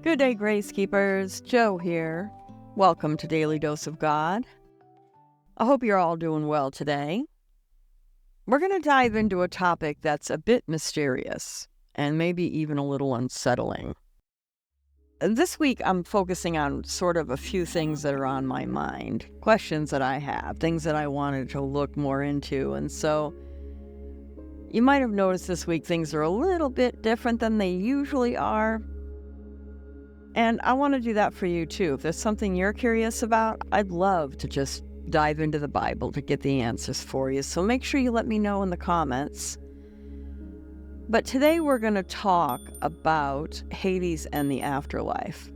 Good day, Grace Keepers. Joe here. Welcome to Daily Dose of God. I hope you're all doing well today. We're going to dive into a topic that's a bit mysterious and maybe even a little unsettling. This week, I'm focusing on sort of a few things that are on my mind, questions that I have, things that I wanted to look more into. And so you might have noticed this week things are a little bit different than they usually are. And I want to do that for you too. If there's something you're curious about, I'd love to just dive into the Bible to get the answers for you. So make sure you let me know in the comments. But today we're going to talk about Hades and the afterlife.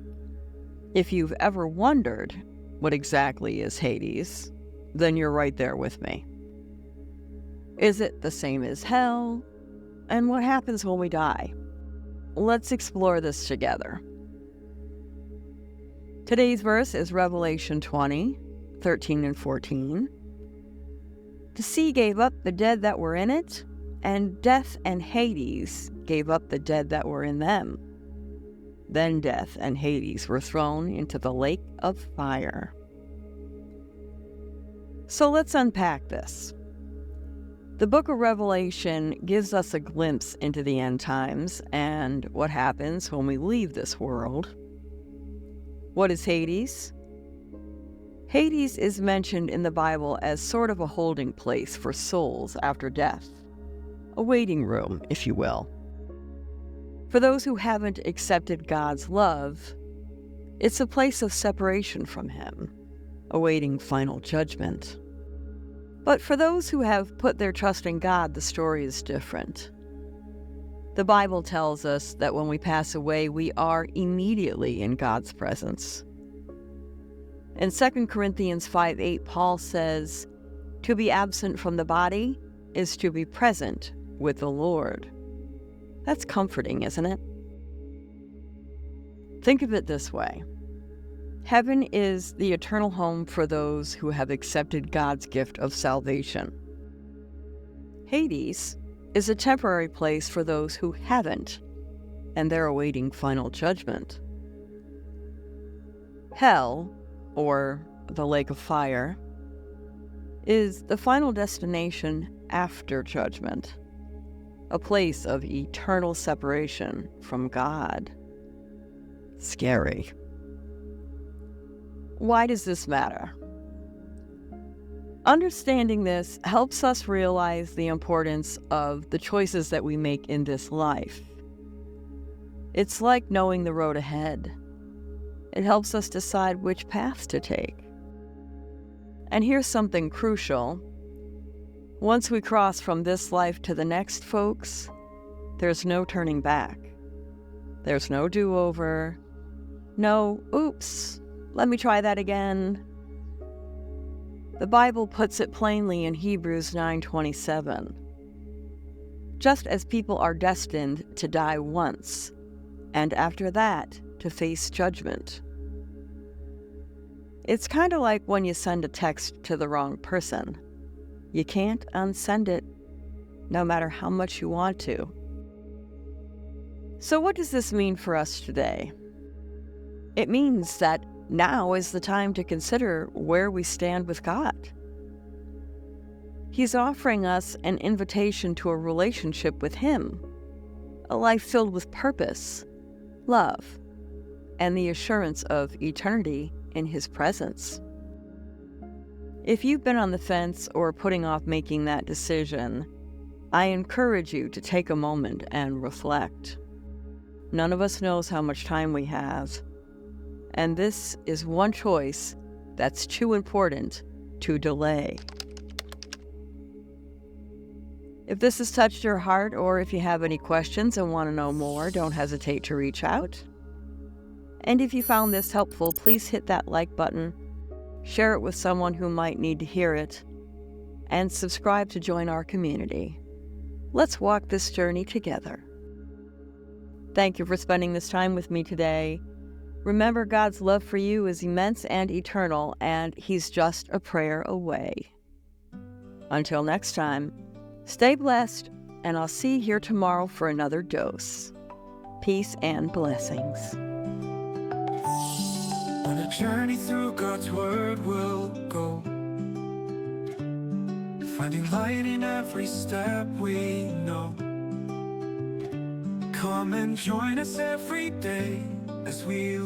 If you've ever wondered what exactly is Hades, then you're right there with me. Is it the same as hell? And what happens when we die? Let's explore this together. Today's verse is Revelation 20, 13 and 14. The sea gave up the dead that were in it, and death and Hades gave up the dead that were in them. Then death and Hades were thrown into the lake of fire. So let's unpack this. The book of Revelation gives us a glimpse into the end times and what happens when we leave this world. What is Hades? Hades is mentioned in the Bible as sort of a holding place for souls after death, a waiting room, if you will. For those who haven't accepted God's love, it's a place of separation from Him, awaiting final judgment. But for those who have put their trust in God, the story is different. The Bible tells us that when we pass away, we are immediately in God's presence. In 2 Corinthians 5:8, Paul says, "To be absent from the body is to be present with the Lord." That's comforting, isn't it? Think of it this way. Heaven is the eternal home for those who have accepted God's gift of salvation. Hades is a temporary place for those who haven't, and they're awaiting final judgment. Hell, or the lake of fire, is the final destination after judgment, a place of eternal separation from God. Scary. Why does this matter? Understanding this helps us realize the importance of the choices that we make in this life. It's like knowing the road ahead. It helps us decide which path to take. And here's something crucial. Once we cross from this life to the next, folks, there's no turning back. There's no do-over. No, oops, let me try that again. The Bible puts it plainly in Hebrews 9:27. Just as people are destined to die once, and after that, to face judgment. It's kind of like when you send a text to the wrong person. You can't unsend it, no matter how much you want to. So what does this mean for us today? It means that now is the time to consider where we stand with God. He's offering us an invitation to a relationship with Him, a life filled with purpose, love, and the assurance of eternity in His presence. If you've been on the fence or putting off making that decision, I encourage you to take a moment and reflect. None of us knows how much time we have, and this is one choice that's too important to delay. If this has touched your heart, or if you have any questions and want to know more, don't hesitate to reach out. And if you found this helpful, please hit that like button, share it with someone who might need to hear it, and subscribe to join our community. Let's walk this journey together. Thank you for spending this time with me today. Remember, God's love for you is immense and eternal, and He's just a prayer away. Until next time, stay blessed, and I'll see you here tomorrow for another dose. Peace and blessings. journey through God's word will go, finding light in every step we know. Come and join us every day as we